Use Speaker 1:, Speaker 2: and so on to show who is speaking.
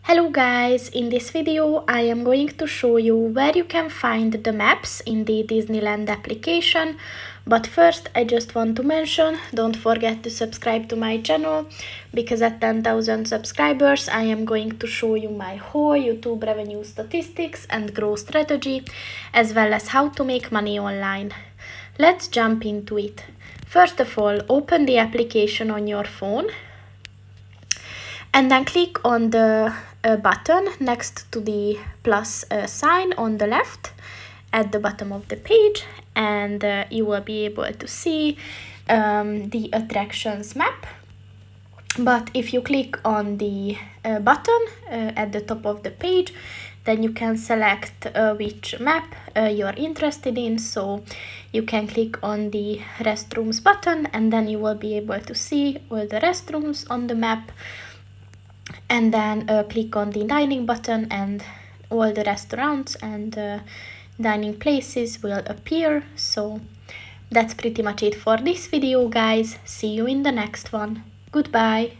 Speaker 1: Hello guys, in this video I am going to show you where you can find the maps in the Disneyland application. But first I just want to mention, don't forget to subscribe to my channel, because at 10,000 subscribers I am going to show you my whole YouTube revenue statistics and growth strategy, as well as how to make money online. Let's jump into it. First of all, open the application on your phone and then click on the button next to the plus sign on the left at the bottom of the page, and you will be able to see the attractions map. But if you click on the button at the top of the page, then you can select which map you're interested in. So you can click on the restrooms button, and then you will be able to see all the restrooms on the map. And then click on the dining button and all the restaurants and dining places will appear. So that's pretty much it for this video, guys. See you in the next one. Goodbye.